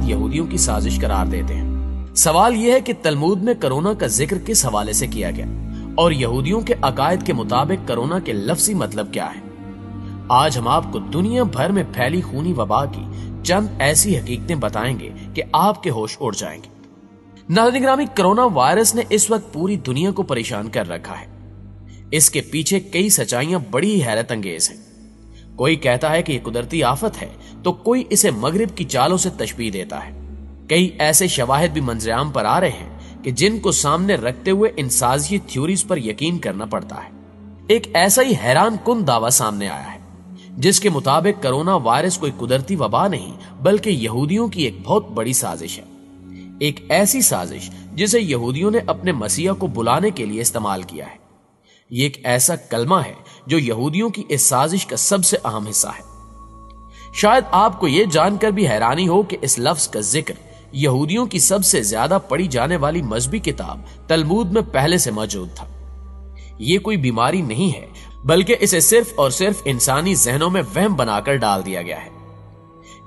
यहूदियों की साजिश करार देते हैं। सवाल यह है कि तलमूद में कोरोना का जिक्र किस हवाले से किया गया और यहूदियों के अकायद के मुताबिक कोरोना के लफ्जी मतलब क्या है। आज हम आपको दुनिया भर में फैली खूनी वबा की चंद ऐसी हकीकतें बताएंगे कि आपके होश उड़ जाएंगे। नाज़रीन गिरामी, कोरोना वायरस ने इस वक्त पूरी दुनिया को परेशान कर रखा है। इसके पीछे कई सच्चाइयां बड़ी ही हैरत अंगेज हैं। कोई कहता है कि यह कुदरती आफत है तो कोई इसे मगरिब की चालों से तशबीह देता है। कई ऐसे शवाहिद भी मंजरेआम पर आ रहे हैं कि जिनको सामने रखते हुए इन साजिशी थ्योरीज पर यकीन करना पड़ता है। एक ऐसा ही हैरान कुन दावा सामने आया है जिसके मुताबिक कोरोना वायरस कोई कुदरती वबा नहीं बल्कि यहूदियों की एक बहुत बड़ी साजिश है। एक ऐसी साजिश जिसे यहूदियों ने अपने मसीहा को बुलाने के लिए इस्तेमाल किया है। ये एक ऐसा कलमा है जो यहूदियों की इस साजिश का सबसे अहम हिस्सा है। शायद आपको यह जानकर भी हैरानी हो कि इस लफ्ज का जिक्र यहूदियों की सबसे ज्यादा पढ़ी जाने वाली मजहबी किताब तलमूद में पहले से मौजूद था। ये कोई बीमारी नहीं है बल्कि इसे सिर्फ और सिर्फ इंसानी जहनों में वहम बनाकर डाल दिया गया है।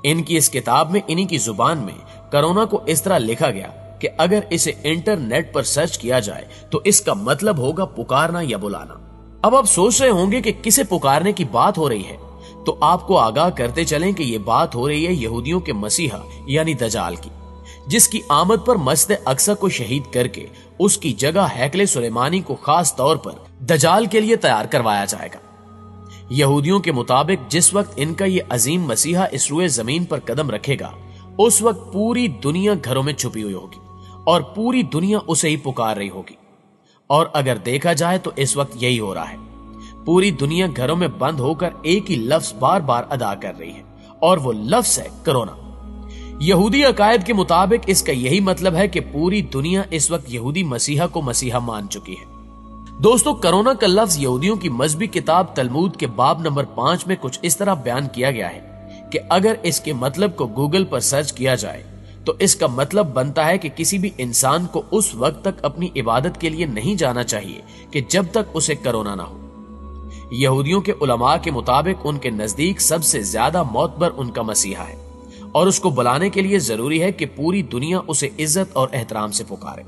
इनकी इस किताब में इन्हीं की जुबान में कोरोना को इस तरह लिखा गया कि अगर इसे इंटरनेट पर सर्च किया जाए तो इसका मतलब होगा पुकारना या बुलाना। अब आप सोच रहे होंगे कि किसे पुकारने की बात हो रही है, तो आपको आगाह करते चलें कि यह बात हो रही है यहूदियों के मसीहा यानी दजाल की, जिसकी आमद पर मस्जिद अक्सा को शहीद करके उसकी जगह हैकले सुलेमानी को खास तौर पर दजाल के लिए तैयार करवाया जाएगा। यहूदियों के मुताबिक जिस वक्त इनका ये अजीम मसीहा इस रुए जमीन पर कदम रखेगा उस वक्त पूरी दुनिया घरों में छुपी हुई होगी और पूरी दुनिया उसे ही पुकार रही होगी। और अगर देखा जाए तो इस वक्त यही हो रहा है। पूरी दुनिया घरों में बंद होकर एक ही लफ्ज बार बार अदा कर रही है और वो लफ्ज है कोरोना। यहूदी अकायद के मुताबिक इसका यही मतलब है कि पूरी दुनिया इस वक्त यहूदी मसीहा को मसीहा मान चुकी है। दोस्तों, कोरोना का लफ्ज यहूदियों की मजहबी किताब तलमूद के बाब नंबर 5 में कुछ इस तरह बयान किया गया है कि अगर इसके मतलब को गूगल पर सर्च किया जाए तो इसका मतलब बनता है कि किसी भी इंसान को उस वक्त तक अपनी इबादत के लिए नहीं जाना चाहिए कि जब तक उसे कोरोना ना हो। यहूदियों के उलमा के मुताबिक उनके नजदीक सबसे ज्यादा मोतबर उनका मसीहा है और उसको बुलाने के लिए जरूरी है कि पूरी दुनिया उसे इज्जत और एहतराम से पुकारे।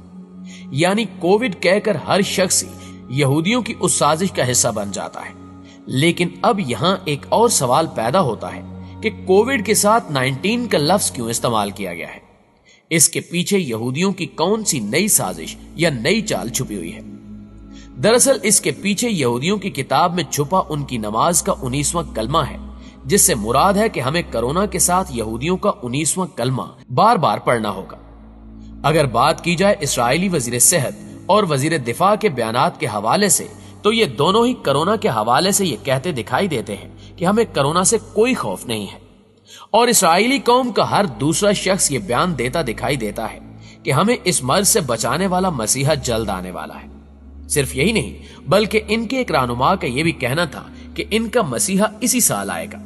यानी कोविड कहकर हर शख्स यहूदियों की उस साजिश का हिस्सा बन जाता है। लेकिन अब यहां एक और सवाल पैदा होता है कि कोविड के साथ 19 का लफ्ज क्यों इस्तेमाल किया गया है। इसके पीछे यहूदियों की कौन सी नई साजिश या नई चाल छुपी हुई है। दरअसल इसके पीछे यहूदियों की किताब में छुपा उनकी नमाज का 19वां कलमा है, जिससे मुराद है कि हमें कोरोना के साथ यहूदियों का 19वां कलमा बार बार पढ़ना होगा। अगर बात की जाए इस्राएली वजीर सेहत और वजीर दिफा के बयानात के हवाले से तो ये दोनों ही कोरोना के हवाले से ये कहते दिखाई देते हैं कि हमें कोरोना से कोई खौफ नहीं है। और इस्राएली कौम का हर दूसरा शख्स ये बयान देता दिखाई देता है कि हमें इस मर्ज से बचाने वाला मसीहा जल्द आने वाला है। सिर्फ यही नहीं बल्कि इनके एक रहनुमा का यह भी कहना था कि इनका मसीहा इसी साल आएगा।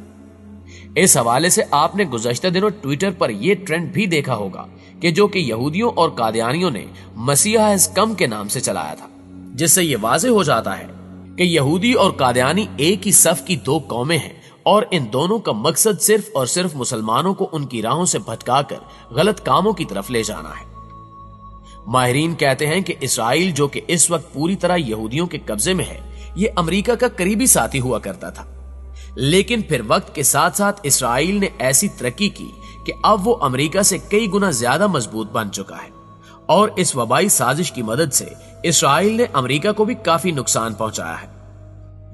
इस हवाले से आपने गुज़श्ता दिनों ट्विटर पर यह ट्रेंड भी देखा होगा कि जो कि यहूदियों और कादियानियों ने मसीहा हैज कम के नाम से चलाया था, जिससे यह वाज़ेह हो जाता है कि यहूदी और कादियानी एक ही सफ की दो कौमें हैं और इन दोनों का मकसद सिर्फ और सिर्फ मुसलमानों को उनकी राहों से भटकाकर गलत कामों की तरफ ले जाना है। माहिरीन कहते हैं कि इसराइल जो कि इस वक्त पूरी तरह यहूदियों के कब्जे में है, ये अमेरिका का करीबी साथी हुआ करता था। लेकिन फिर वक्त के साथ साथ इसराइल ने ऐसी तरक्की की कि अब वो अमेरिका से कई गुना ज्यादा मजबूत बन चुका है और इस वबाई साजिश की मदद से इसराइल ने अमेरिका को भी काफी नुकसान पहुंचाया है।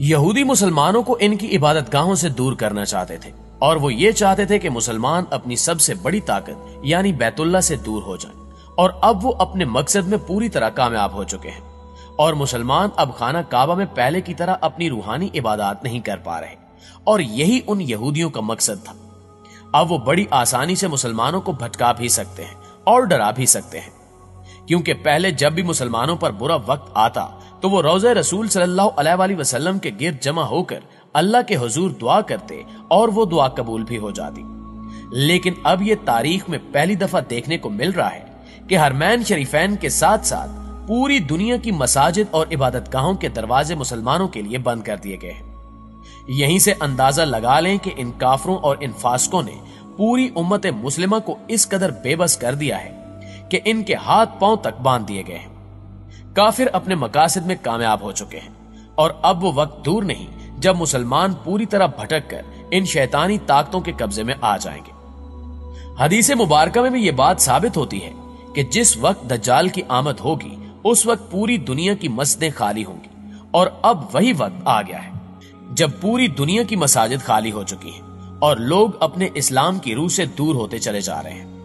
यहूदी मुसलमानों को इनकी इबादतगाहों से दूर करना चाहते थे और वो ये चाहते थे कि मुसलमान अपनी सबसे बड़ी ताकत यानी बैतुल्लाह से दूर हो जाएं, और अब वो अपने मकसद में पूरी तरह कामयाब हो चुके हैं और मुसलमान अब खाना काबा में पहले की तरह अपनी रूहानी इबादत नहीं कर पा रहे, और यही उन यहूदियों का मकसद था। अब वो बड़ी आसानी से मुसलमानों को भटका भी सकते हैं और डरा भी सकते हैं, क्योंकि पहले जब भी मुसलमानों पर बुरा वक्त आता तो वो रोज़े रसूल सल्लल्लाहु अलैहि वसल्लम के गिर्द जमा होकर अल्लाह के हुजूर दुआ करते और वो दुआ कबूल भी हो जाती। लेकिन अब ये तारीख में पहली दफा देखने को मिल रहा है कि हरमैन शरीफैन के साथ साथ पूरी दुनिया की मसाजिद और इबादतगाहों के दरवाजे मुसलमानों के लिए बंद कर दिए गए हैं। यहीं से अंदाजा लगा लें कि इन काफरों और इन फासकों ने पूरी उम्मत मुस्लिमा को इस कदर बेबस कर दिया है कि इनके हाथ पांव तक बांध दिए गए हैं। काफिर अपने मकासद में कामयाब हो चुके हैं और अब वो वक्त दूर नहीं जब मुसलमान पूरी तरह भटक कर इन शैतानी ताकतों के कब्जे में आ जाएंगे। हदीस मुबारका में भी ये बात साबित होती है कि जिस वक्त दज्जाल की आमद होगी उस वक्त पूरी दुनिया की मस्जिदें खाली होंगी, और अब वही वक्त आ गया है जब पूरी दुनिया की मसाजिद खाली हो चुकी हैं और लोग अपने इस्लाम की रूह से दूर होते चले जा रहे हैं।